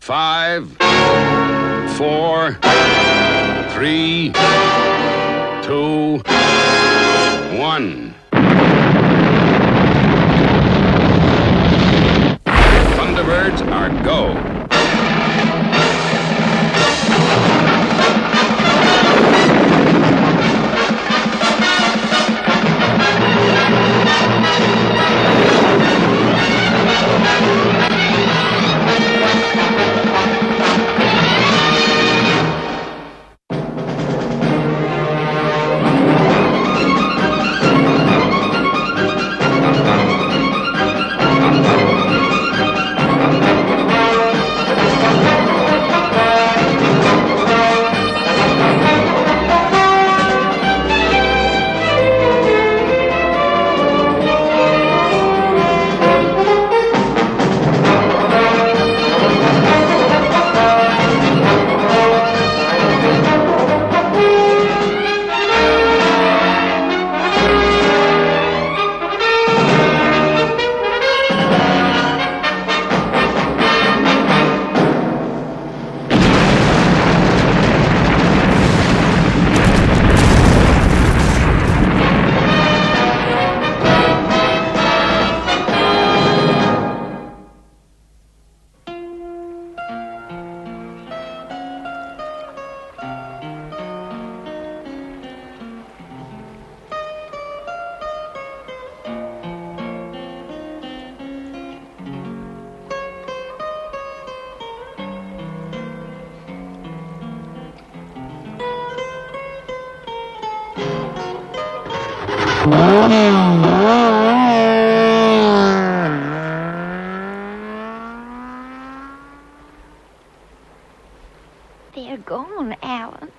5, 4, 3, 2, 1. Thunderbirds are go. They're gone, Alan.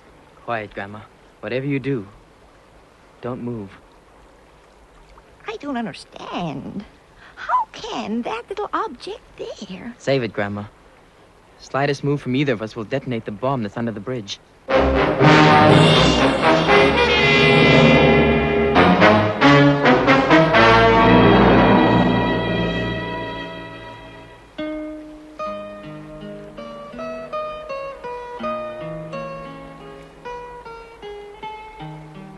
Quiet, Grandma. Whatever you do, don't move. I don't understand. How can that little object there? Save it, Grandma. Slightest move from either of us will detonate the bomb that's under the bridge.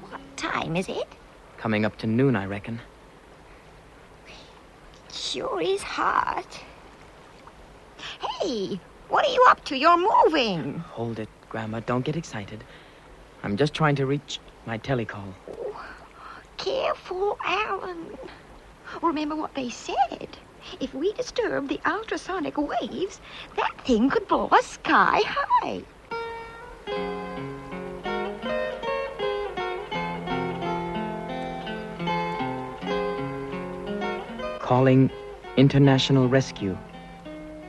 What time is it? Coming up to noon, I reckon. Sure is hot. Hey, what are you up to? You're moving. Hold it, Grandma. Don't get excited. I'm just trying to reach my telecall. Oh, careful, Alan. Remember what they said. If we disturb the ultrasonic waves, that thing could blow us sky high. Calling International Rescue.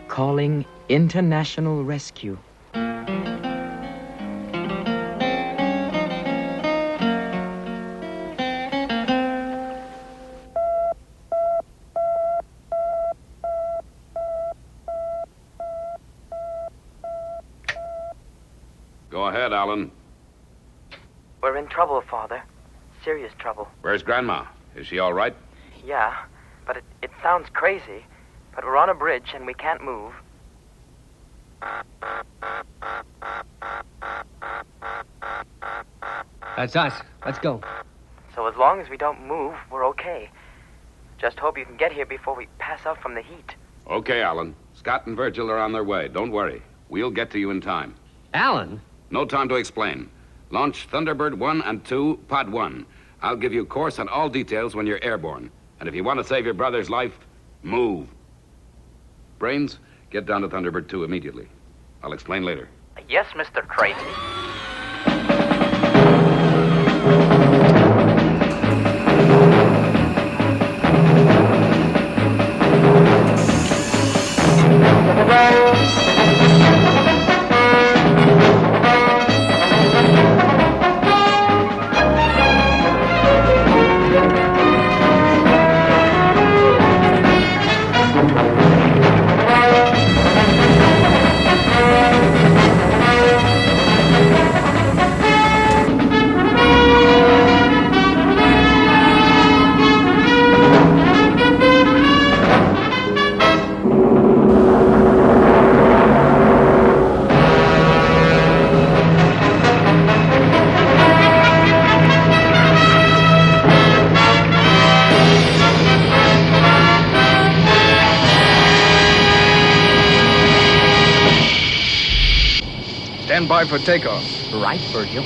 Calling International Rescue. Go ahead, Alan. We're in trouble, Father. Serious trouble. Where's Grandma? Is she all right? Yeah, but it sounds crazy. But we're on a bridge and we can't move. That's us. Let's go. So as long as we don't move, we're okay. Just hope you can get here before we pass out from the heat. Okay, Alan. Scott and Virgil are on their way. Don't worry. We'll get to you in time. Alan? No time to explain. Launch Thunderbird 1 and 2, Pod 1. I'll give you course and all details when you're airborne. And if you want to save your brother's life, move. Brains, get down to Thunderbird 2 immediately. I'll explain later. Yes, Mr. Tracy. Stand by for takeoff. Right, Virgil.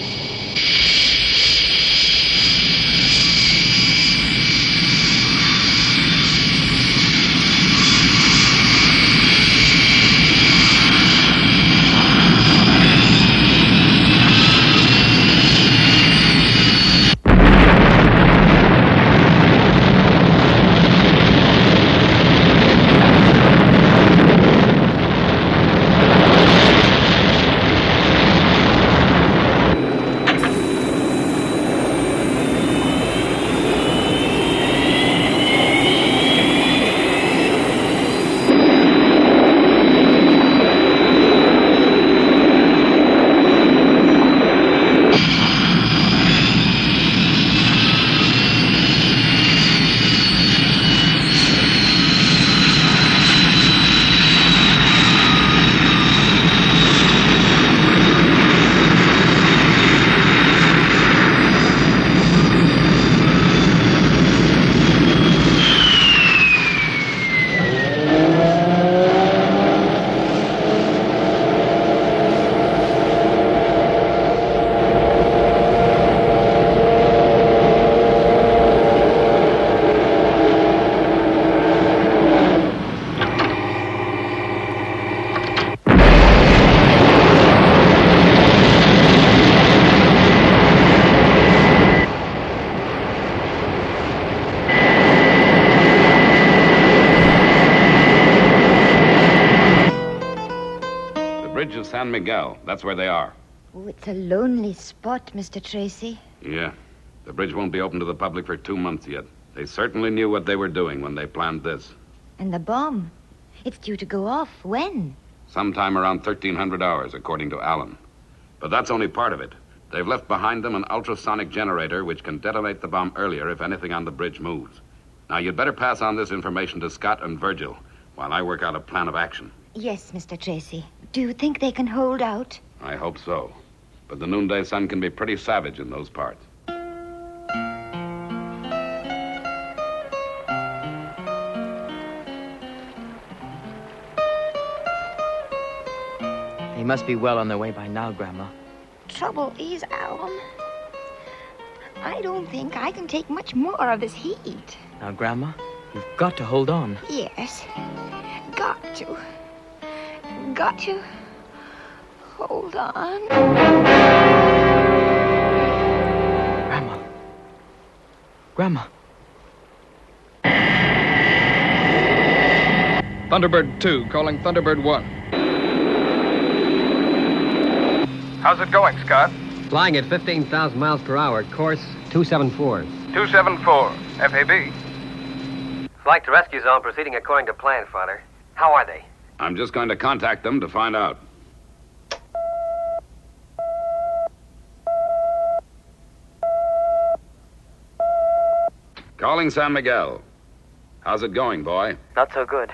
Bridge of San Miguel. That's where they are. Oh, it's a lonely spot, Mr. Tracy. Yeah. The bridge won't be open to the public for 2 months yet. They certainly knew what they were doing when they planned this. And the bomb? It's due to go off. When? Sometime around 1300 hours, according to Allen. But that's only part of it. They've left behind them an ultrasonic generator which can detonate the bomb earlier if anything on the bridge moves. Now, you'd better pass on this information to Scott and Virgil while I work out a plan of action. Yes, Mr. Tracy. Do you think they can hold out? I hope so. But the noonday sun can be pretty savage in those parts. They must be well on their way by now, Grandma. Trouble is, Alan, I don't think I can take much more of this heat. Now, Grandma, you've got to hold on. Yes. Got to. Got to. Hold on. Grandma. Thunderbird 2, calling Thunderbird 1. How's it going, Scott? Flying at 15,000 miles per hour. Course 274. 274, FAB. Flight to rescue zone proceeding according to plan, Father. How are they? I'm just going to contact them to find out. Calling San Miguel. How's it going, boy? Not so good.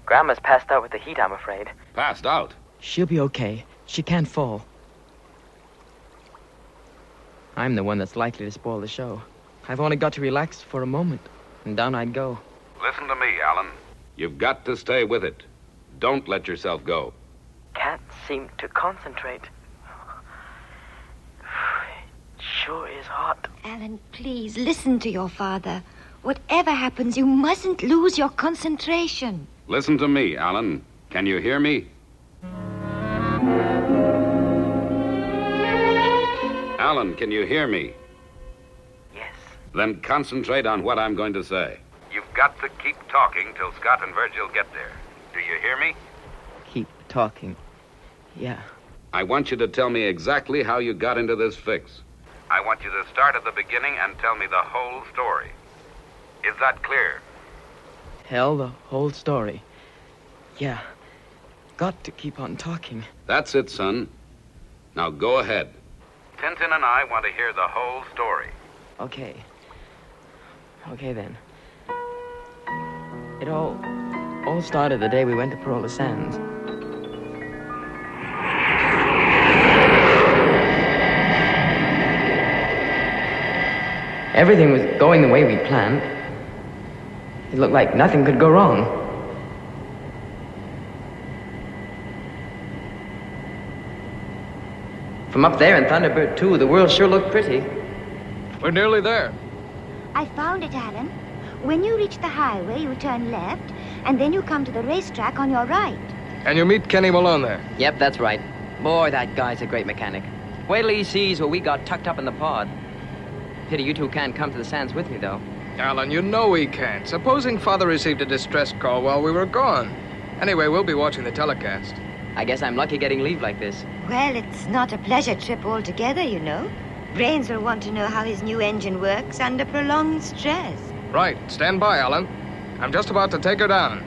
Grandma's passed out with the heat, I'm afraid. Passed out? She'll be okay. She can't fall. I'm the one that's likely to spoil the show. I've only got to relax for a moment, and down I'd go. Listen to me, Alan. You've got to stay with it. Don't let yourself go. Can't seem to concentrate. It sure is hot. Alan, please listen to your father. Whatever happens, you mustn't lose your concentration. Listen to me, Alan. Can you hear me? Alan, can you hear me? Yes. Then concentrate on what I'm going to say. You've got to keep talking till Scott and Virgil get there. Do you hear me? Keep talking. Yeah. I want you to tell me exactly how you got into this fix. I want you to start at the beginning and tell me the whole story. Is that clear? Tell the whole story. Yeah. Got to keep on talking. That's it, son. Now go ahead. Tintin and I want to hear the whole story. Okay. Okay, then. It all started the day we went to Parola Sands. Everything was going the way we planned. It looked like nothing could go wrong. From up there in Thunderbird 2, the world sure looked pretty. We're nearly there. I found it, Alan. When you reach the highway, you turn left, and then you come to the racetrack on your right. And you meet Kenny Malone there. Yep, that's right. Boy, that guy's a great mechanic. Wait till he sees what we got tucked up in the pod. Pity you two can't come to the sands with me, though. Alan, you know we can't. Supposing Father received a distress call while we were gone. Anyway, we'll be watching the telecast. I guess I'm lucky getting leave like this. Well, it's not a pleasure trip altogether, you know. Brains will want to know how his new engine works under prolonged stress. Right, stand by, Alan. I'm just about to take her down.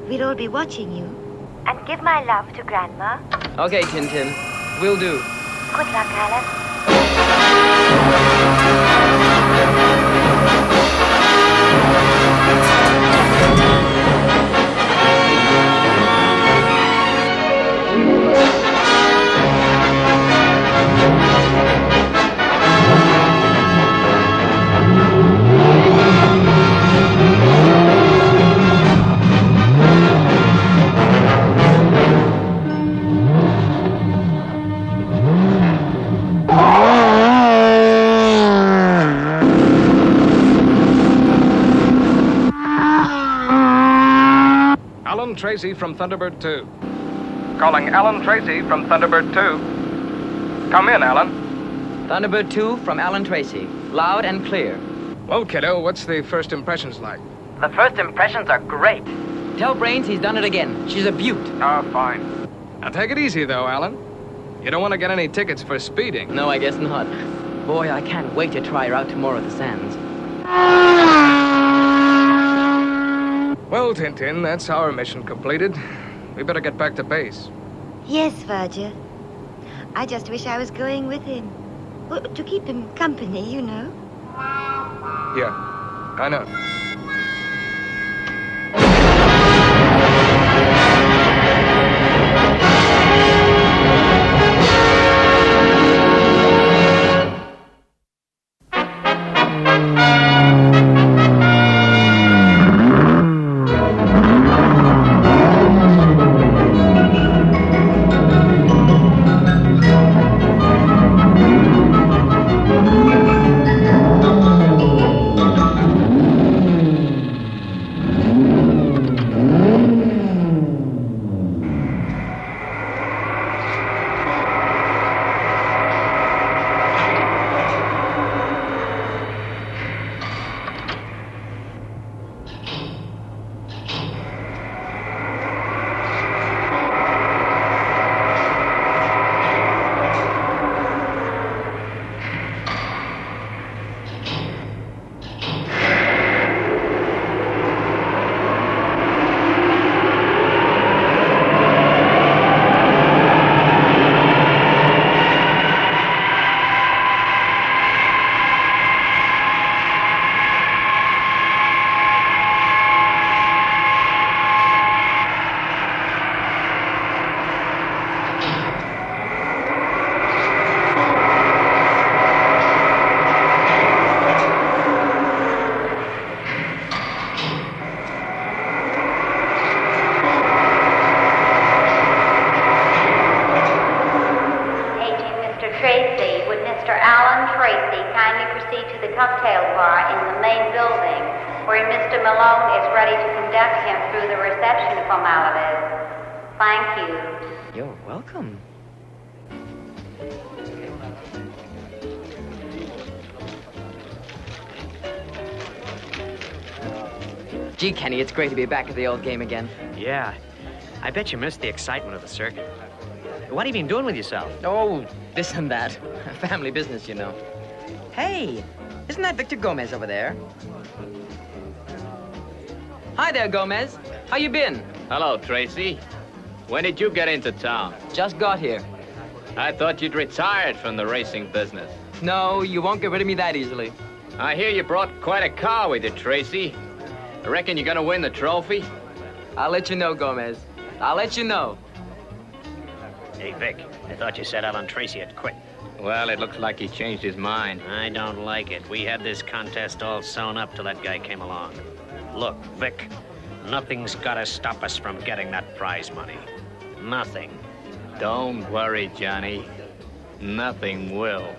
We'll all be watching you. And give my love to Grandma. Okay, Tintin. Will do. Good luck, Alan. Tracy from Thunderbird 2. Calling Alan Tracy from Thunderbird 2. Come in, Alan. Thunderbird 2 from Alan Tracy. Loud and clear. Well, kiddo, what's the first impressions like? The first impressions are great. Tell Brains he's done it again. She's a beaut. Oh, fine. Now take it easy, though, Alan. You don't want to get any tickets for speeding. No, I guess not. Boy, I can't wait to try her out tomorrow at the sands. Well, Tintin, that's our mission completed. We better get back to base. Yes, Virgil. I just wish I was going with him. Well, to keep him company, you know. Yeah, I know. cocktail bar in the main building, where Mr. Malone is ready to conduct him through the reception formalities. Thank you. You're welcome. Gee, Kenny, it's great to be back at the old game again. Yeah. I bet you missed the excitement of the circuit. What have you been doing with yourself? Oh, this and that. Family business, you know. Hey, isn't that Victor Gomez over there? Hi there, Gomez. How you been? Hello, Tracy. When did you get into town? Just got here. I thought you'd retired from the racing business. No, you won't get rid of me that easily. I hear you brought quite a car with you, Tracy. I reckon you're gonna win the trophy? I'll let you know, Gomez. I'll let you know. Hey, Vic, I thought you said Alan Tracy had quit. Well, it looks like he changed his mind. I don't like it. We had this contest all sewn up till that guy came along. Look, Vic, nothing's gotta stop us from getting that prize money. Nothing. Don't worry, Johnny. Nothing will.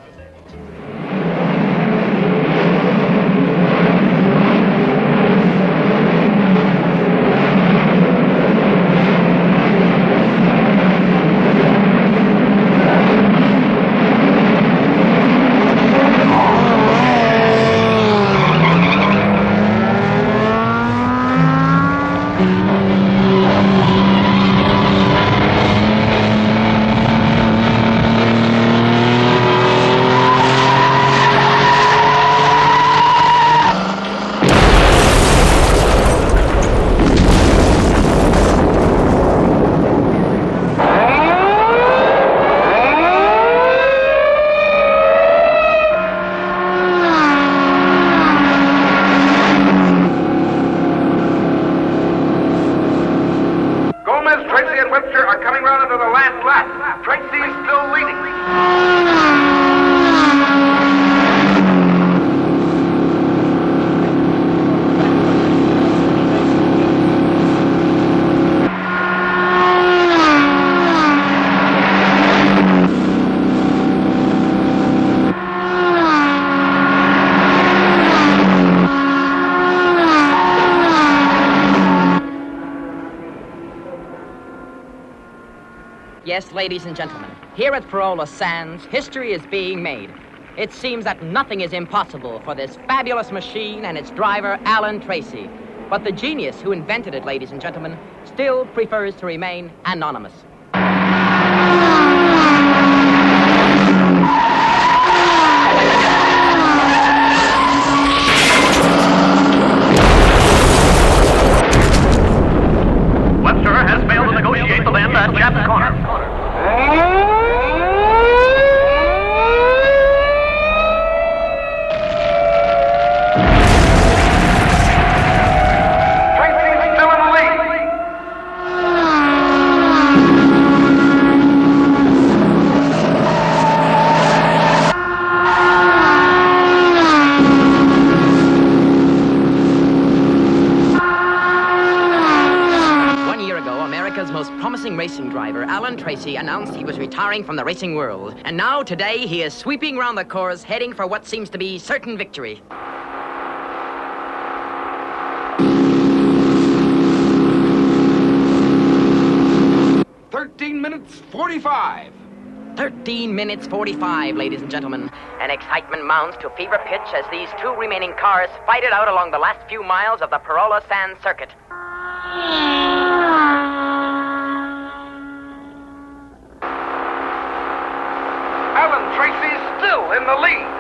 Yes, ladies and gentlemen, here at Parola Sands, history is being made. It seems that nothing is impossible for this fabulous machine and its driver, Alan Tracy. But the genius who invented it, ladies and gentlemen, still prefers to remain anonymous. Webster has failed to negotiate the bend at Jeff's corner. Racing driver Alan Tracy announced he was retiring from the racing world. And now, today, he is sweeping round the course, heading for what seems to be certain victory. minutes 45. 13 minutes 45, ladies and gentlemen. And excitement mounts to fever pitch as these two remaining cars fight it out along the last few miles of the Parola Sands circuit. Alan Tracy's still in the lead.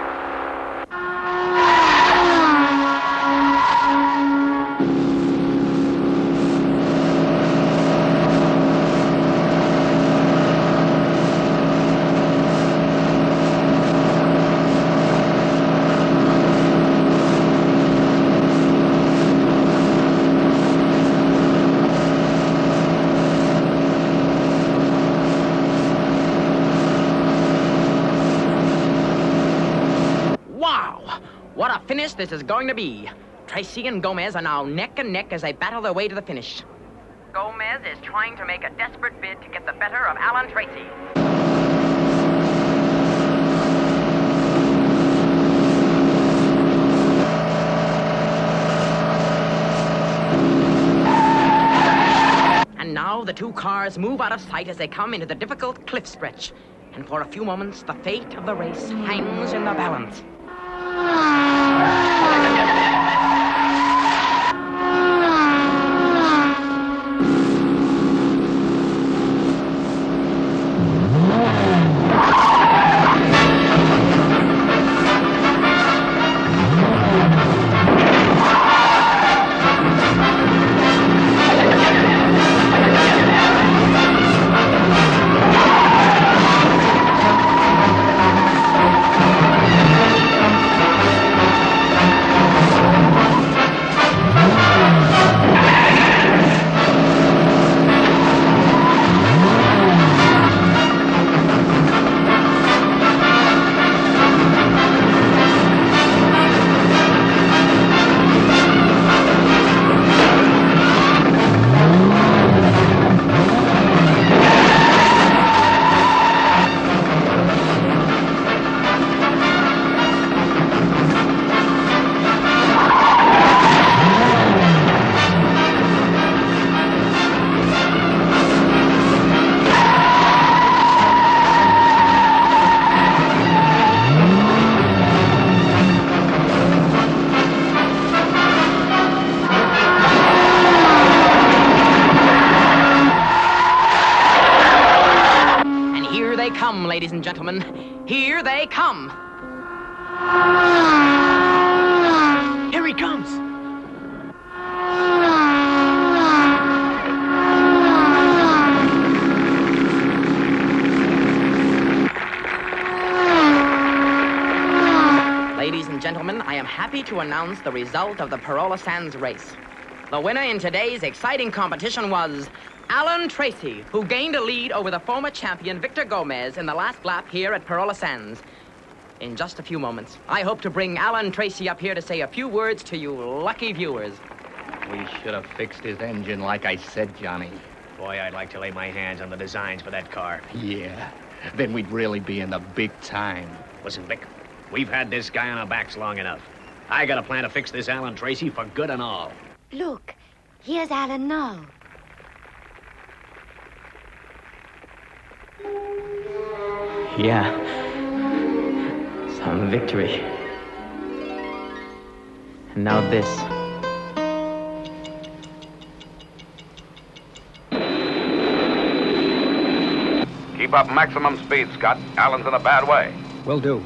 What a finish this is going to be. Tracy and Gomez are now neck and neck as they battle their way to the finish. Gomez is trying to make a desperate bid to get the better of Alan Tracy. And now the two cars move out of sight as they come into the difficult cliff stretch. And for a few moments, the fate of the race hangs in the balance. ladies and gentlemen. Here they come. Here he comes. Ladies and gentlemen, I am happy to announce the result of the Parola Sands race. The winner in today's exciting competition was Alan Tracy, who gained a lead over the former champion Victor Gomez in the last lap here at Parola Sands. In just a few moments, I hope to bring Alan Tracy up here to say a few words to you lucky viewers. We should have fixed his engine like I said, Johnny. Boy, I'd like to lay my hands on the designs for that car. Yeah, then we'd really be in the big time. Listen, Vic, we've had this guy on our backs long enough. I got a plan to fix this Alan Tracy for good and all. Look, here's Alan now. Yeah. Some victory. And now this. Keep up maximum speed, Scott. Alan's in a bad way. Will do.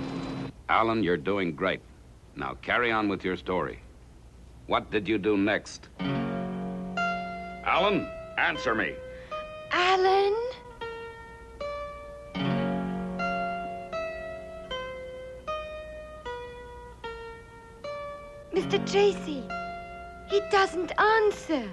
Alan, you're doing great. Now carry on with your story. What did you do next? Alan, answer me. Alan? Mr. Tracy, he doesn't answer.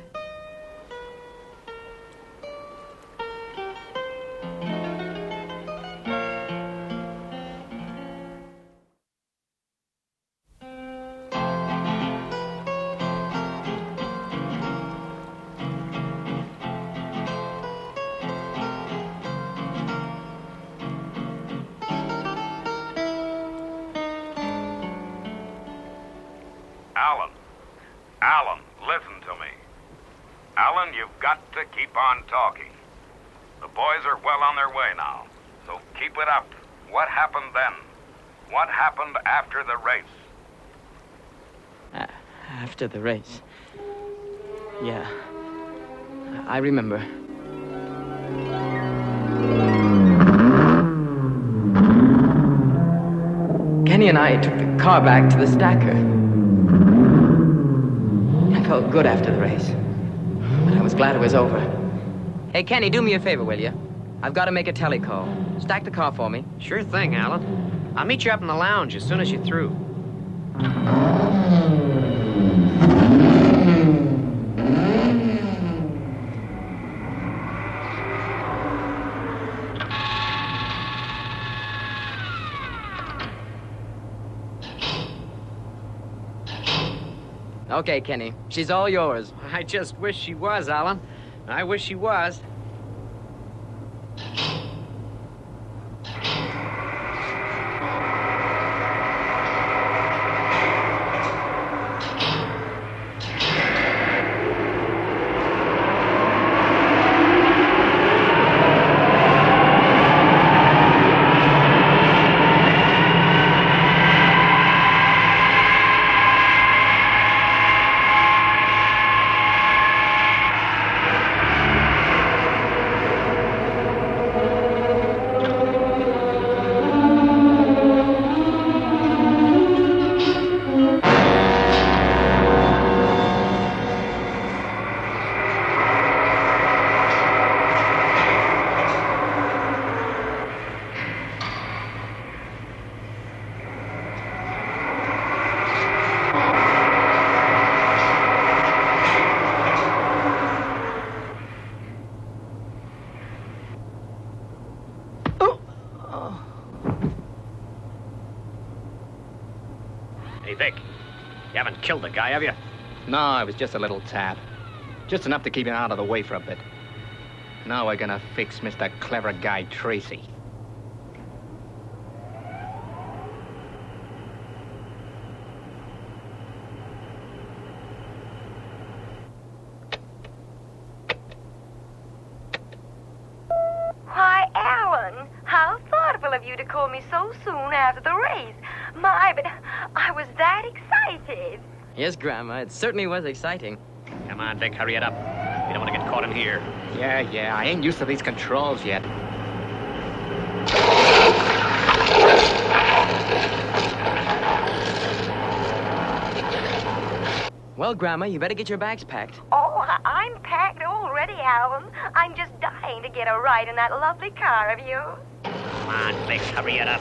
Alan, listen to me. Alan, you've got to keep on talking. The boys are well on their way now, so keep it up. What happened then? What happened after the race? After the race. Yeah. I remember. Kenny and I took the car back to the stacker. I felt good after the race, but I was glad it was over. Hey, Kenny, do me a favor, will you? I've got to make a telecall. Stack the car for me. Sure thing, Alan. I'll meet you up in the lounge as soon as you're through. Okay, Kenny. She's all yours. I just wish she was, Alan. I wish she was. Hey, Vic, you haven't killed the guy, have you? No, it was just a little tap. Just enough to keep him out of the way for a bit. Now we're gonna fix Mr. Clever Guy Tracy. Why, Alan, how thoughtful of you to call me so soon after the race. My, but I was that excited. Yes, Grandma, it certainly was exciting. Come on, Vic, hurry it up. We don't want to get caught in here. Yeah, I ain't used to these controls yet. Well, Grandma, you better get your bags packed. Oh, I'm packed already, Alan. I'm just dying to get a ride in that lovely car of yours. Come on, Vic, hurry it up.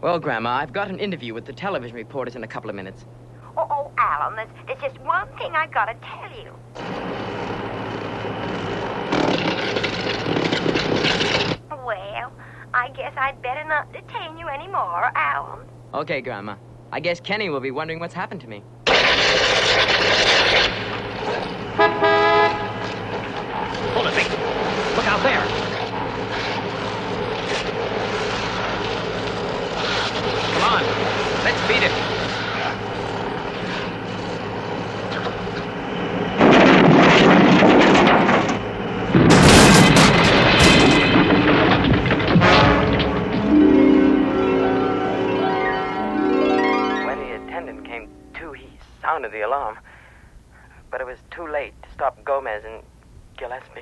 Well, Grandma, I've got an interview with the television reporters in a couple of minutes. Oh, Alan, there's just one thing I've got to tell you. Well, I guess I'd better not detain you anymore, Alan. Okay, Grandma. I guess Kenny will be wondering what's happened to me. Hold it, Vic. Look out there. Come on, let's beat it. When the attendant came to, he sounded the alarm. But it was too late to stop Gomez and Gillespie.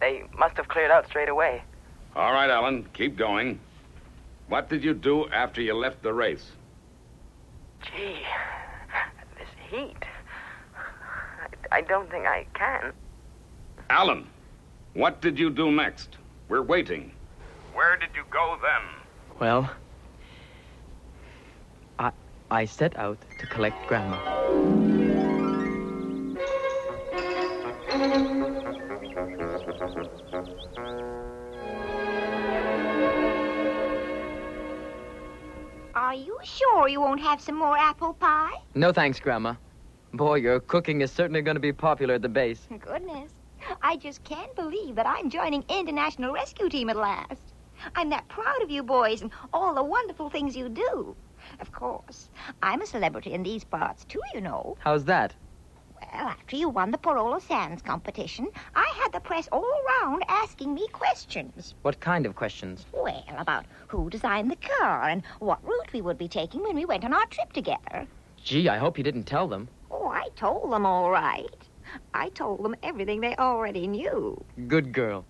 They must have cleared out straight away. All right, Alan, keep going. What did you do after you left the race? Gee, this heat. I don't think I can. Alan, what did you do next? We're waiting. Where did you go then? Well, I set out to collect Grandma. Are you sure you won't have some more apple pie? No thanks, Grandma. Boy, your cooking is certainly going to be popular at the base. Goodness, I just can't believe that I'm joining International Rescue Team at last. I'm that proud of you boys and all the wonderful things you do. Of course, I'm a celebrity in these parts, too, you know. How's that? Well, after you won the Parola Sands competition, I had the press all around asking me questions. What kind of questions? Well, about who designed the car and what route we would be taking when we went on our trip together. Gee, I hope you didn't tell them. Oh, I told them all right. I told them everything they already knew. Good girl.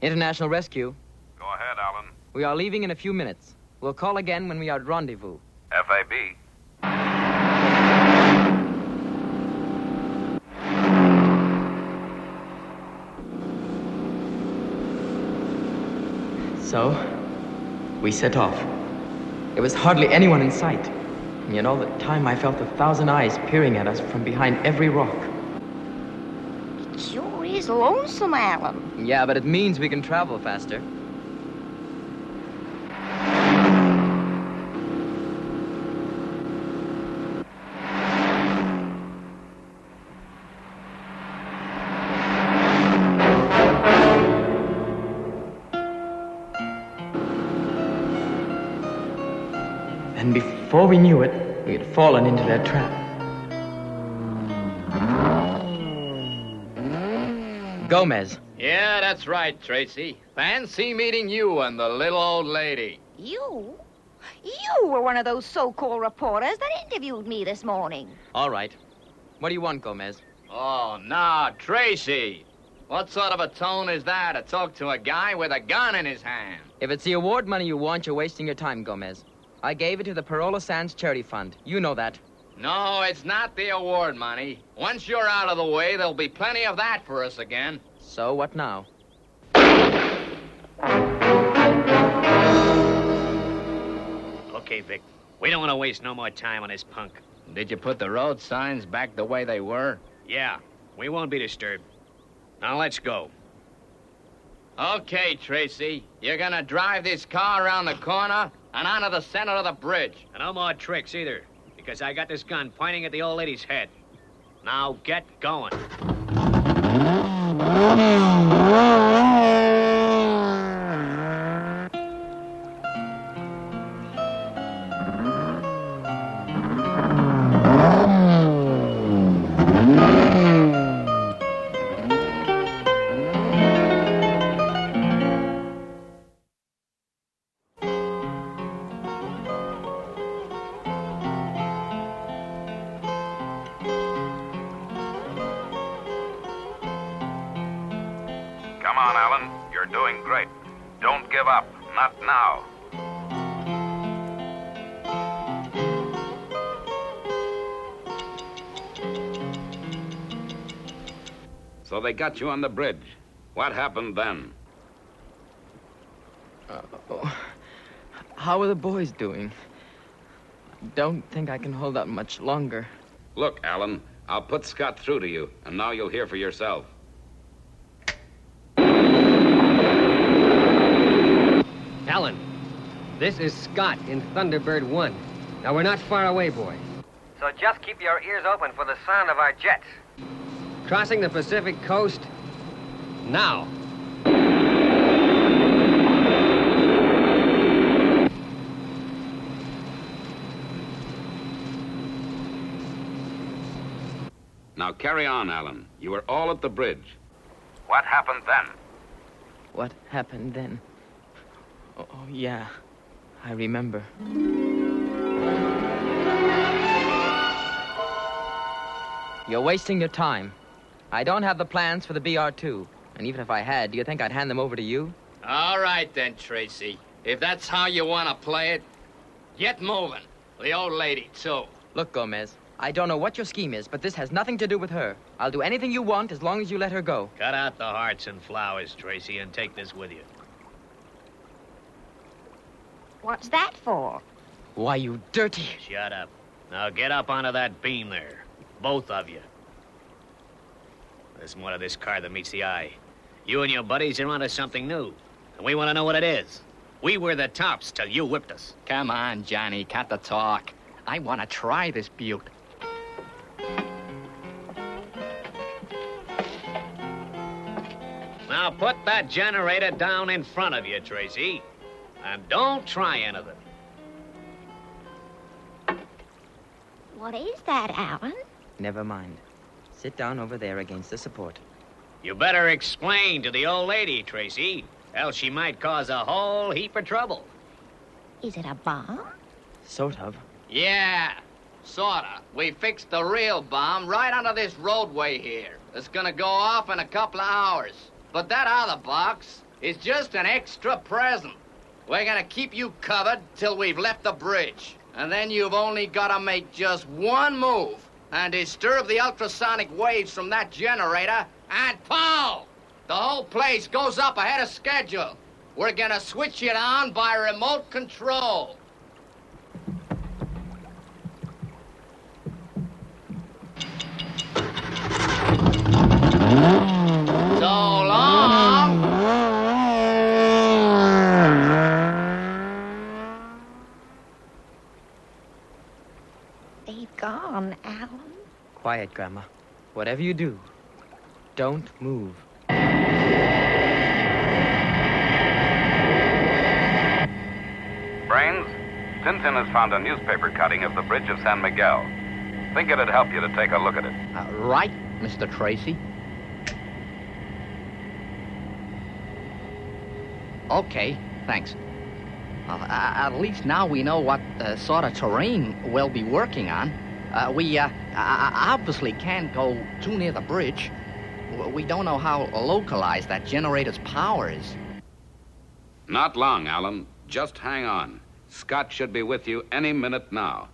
International Rescue. Go ahead, Alan. We are leaving in a few minutes. We'll call again when we are at rendezvous. FAB. So, we set off. There was hardly anyone in sight. And yet all the time I felt 1,000 eyes peering at us from behind every rock. It sure is lonesome, Alan. Yeah, but it means we can travel faster. And before we knew it, we had fallen into their trap. Gomez. Yeah, that's right, Tracy. Fancy meeting you and the little old lady. You? You were one of those so-called reporters that interviewed me this morning. All right. What do you want, Gomez? Oh, no, Tracy. What sort of a tone is that to talk to a guy with a gun in his hand? If it's the award money you want, you're wasting your time, Gomez. I gave it to the Parola Sands Charity Fund. You know that. No, it's not the award money. Once you're out of the way, there'll be plenty of that for us again. So what now? Okay, Vic. We don't want to waste no more time on this punk. Did you put the road signs back the way they were? Yeah, we won't be disturbed. Now let's go. Okay, Tracy. You're gonna drive this car around the corner and onto the center of the bridge. And no more tricks either, because I got this gun pointing at the old lady's head. Now get going. Come on, Alan. You're doing great. Don't give up. Not now. So they got you on the bridge. What happened then? How are the boys doing? I don't think I can hold out much longer. Look, Alan, I'll put Scott through to you, and now you'll hear for yourself. Alan, this is Scott in Thunderbird 1. Now, we're not far away, boy. So just keep your ears open for the sound of our jets. Crossing the Pacific coast now. Now carry on, Alan. You were all at the bridge. What happened then? What happened then? Oh, yeah. I remember. You're wasting your time. I don't have the plans for the BR-2. And even if I had, do you think I'd hand them over to you? All right, then, Tracy. If that's how you want to play it, get moving. The old lady, too. Look, Gomez, I don't know what your scheme is, but this has nothing to do with her. I'll do anything you want as long as you let her go. Cut out the hearts and flowers, Tracy, and take this with you. What's that for? Why, you dirty... Shut up. Now get up onto that beam there. Both of you. There's more to this car than meets the eye. You and your buddies are onto something new, and we want to know what it is. We were the tops till you whipped us. Come on, Johnny, cut the talk. I want to try this beaut. Now put that generator down in front of you, Tracy. And don't try anything. What is that, Alan? Never mind. Sit down over there against the support. You better explain to the old lady, Tracy, else she might cause a whole heap of trouble. Is it a bomb? Sort of. Yeah, sorta. We fixed the real bomb right under this roadway here. It's gonna go off in a couple of hours. But that other box is just an extra present. We're gonna keep you covered till we've left the bridge. And then you've only gotta make just one move and disturb the ultrasonic waves from that generator, and pow! The whole place goes up ahead of schedule. We're gonna switch it on by remote control. So long! They've gone, Alan. Quiet, Grandma. Whatever you do, don't move. Brains, Tintin has found a newspaper cutting of the bridge of San Miguel. Think it'd help you to take a look at it. Right, Mr. Tracy. Okay, thanks. Well, at least now we know what sort of terrain we'll be working on. We obviously can't go too near the bridge. We don't know how localized that generator's power is. Not long, Alan. Just hang on. Scott should be with you any minute now.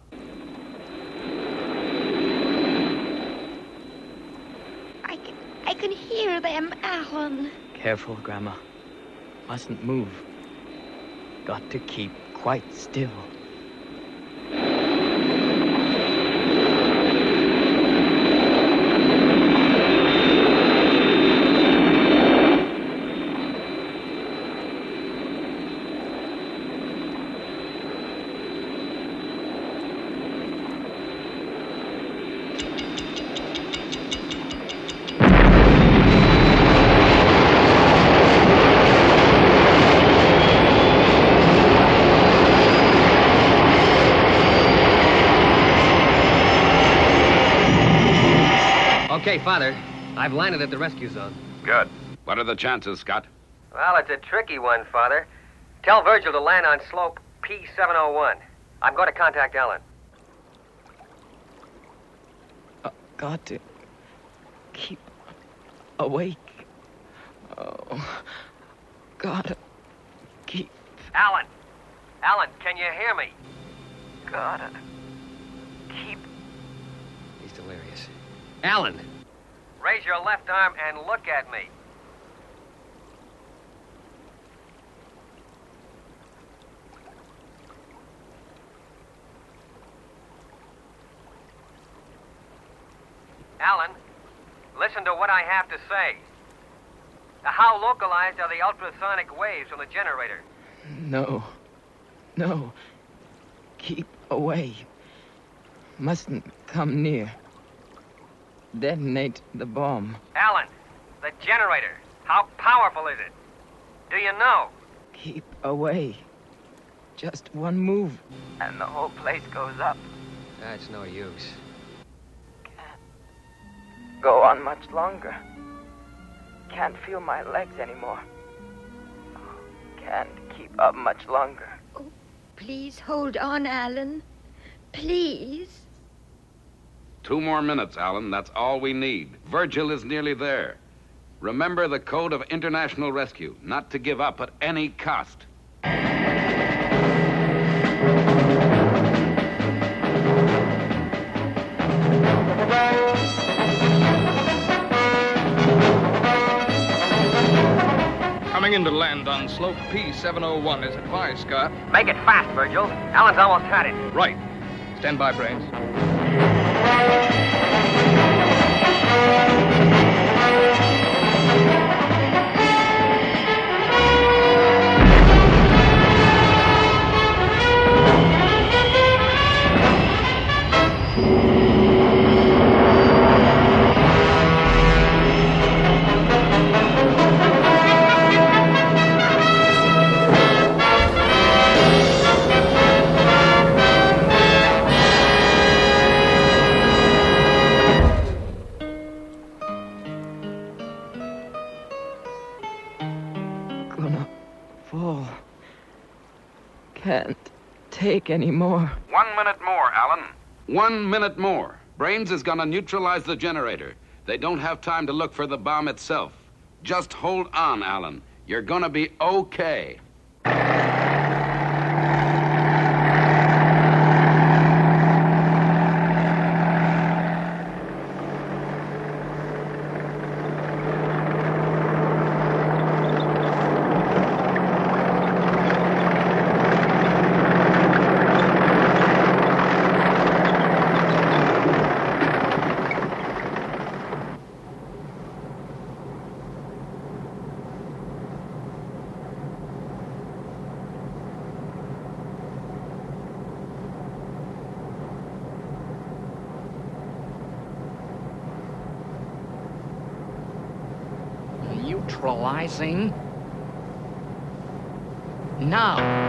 I can hear them, Alan. Careful, Grandma. Mustn't move. Got to keep quite still. Okay, Father. I've landed at the rescue zone. Good. What are the chances, Scott? Well, it's a tricky one, Father. Tell Virgil to land on slope P701. I'm going to contact Ellen. Got to keep awake. Oh, gotta keep Alan! Alan, can you hear me? Gotta keep... He's delirious. Alan! Raise your left arm and look at me. Alan, listen to what I have to say. How localized are the ultrasonic waves from the generator? No. No. Keep away. Mustn't come near. Detonate the bomb. Alan, the generator. How powerful is it? Do you know? Keep away. Just one move. And the whole place goes up. That's no use. Go on much longer. Can't feel my legs anymore. Can't keep up much longer. Oh, please hold on, Alan. Please. 2 more minutes, Alan. That's all we need. Virgil is nearly there. Remember the code of international rescue, not to give up at any cost. Coming into land on slope P701 as advised, Scott. Make it fast, Virgil. Alan's almost had it. Right. Stand by, Brains. Gonna fall. Can't take any more. 1 minute more, Alan. 1 minute more. Brains is gonna neutralize the generator. They don't have time to look for the bomb itself. Just hold on, Alan. You're gonna be okay. Neutralizing. Now.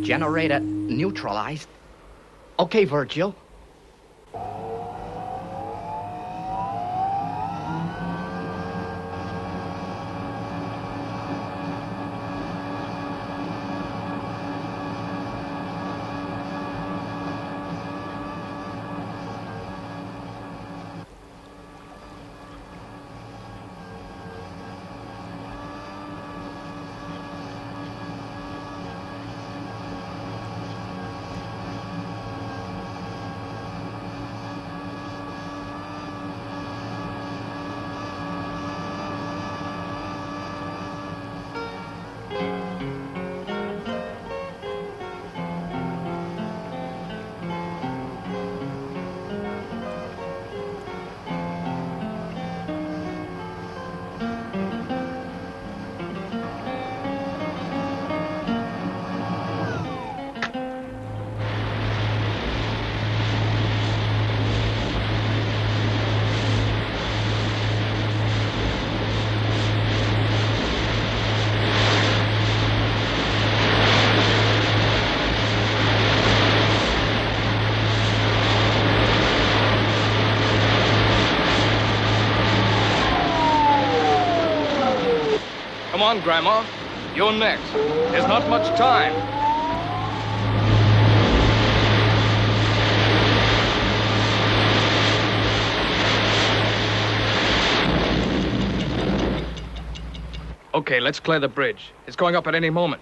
Generator neutralized. Okay, Virgil. Come on, Grandma. You're next. There's not much time. Okay, let's clear the bridge. It's going up at any moment.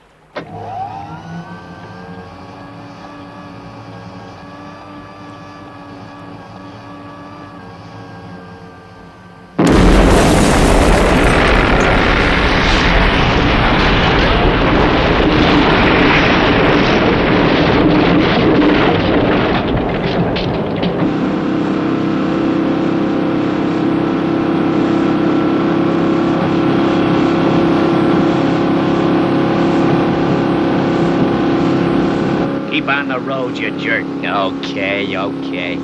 Keep on the road, you jerk. Okay. I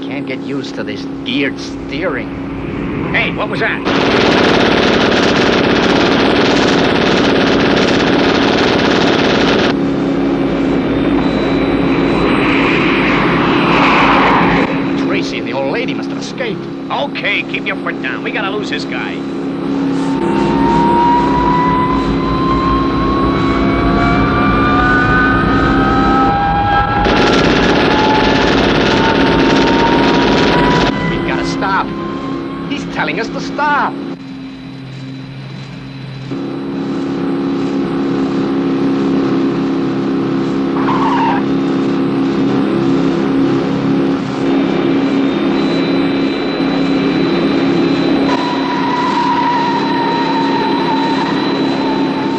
can't get used to this geared steering. Hey, what was that? Tracy and the old lady must have escaped. Okay, keep your foot down. We gotta lose this guy. Telling us to stop.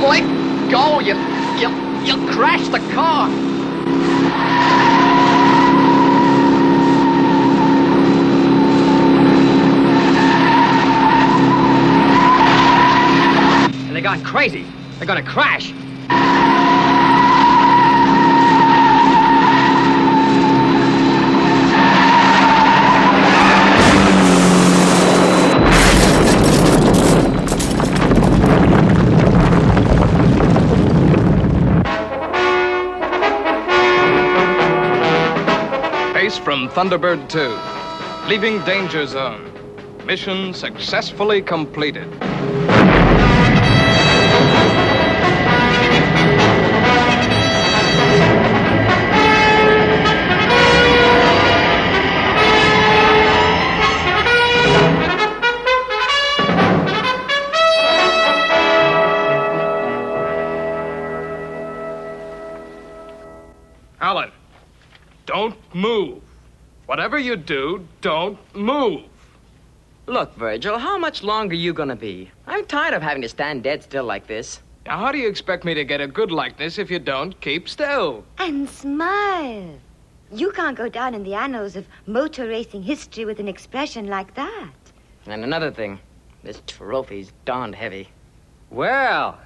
Let go, you'll crash the car. Gone crazy. They're gonna crash. Base from Thunderbird 2. Leaving danger zone. Mission successfully completed. Alan, don't move. Whatever you do, don't move. Look, Virgil, how much longer are you gonna be? I'm tired of having to stand dead still like this. Now, how do you expect me to get a good likeness if you don't keep still? And smile. You can't go down in the annals of motor racing history with an expression like that. And another thing, this trophy's darned heavy. Well,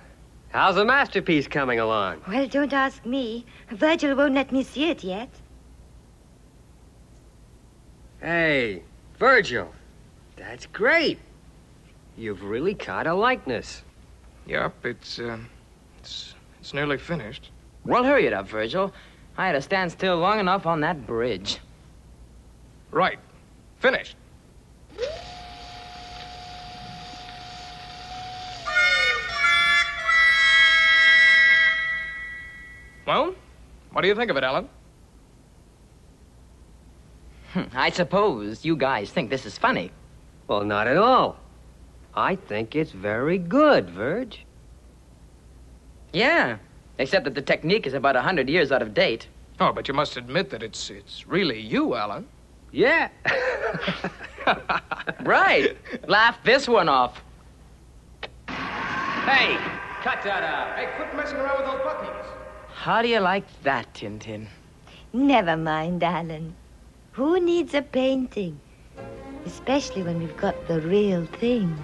how's the masterpiece coming along? Well, don't ask me. Virgil won't let me see it yet. Hey, Virgil, that's great. You've really caught a likeness. Yep, it's nearly finished. Well, hurry it up, Virgil. I had to stand still long enough on that bridge. Right. Finished. Well, what do you think of it, Alan? I suppose you guys think this is funny. Well, not at all. I think it's very good, Virg. Yeah, except that the technique is about 100 years out of date. Oh, but you must admit that it's really you, Alan. Yeah. Right. Laugh this one off. Hey, cut that out. Hey, quit messing around with those buttons. How do you like that, Tintin? Never mind, Alan. Who needs a painting? Especially when we've got the real thing.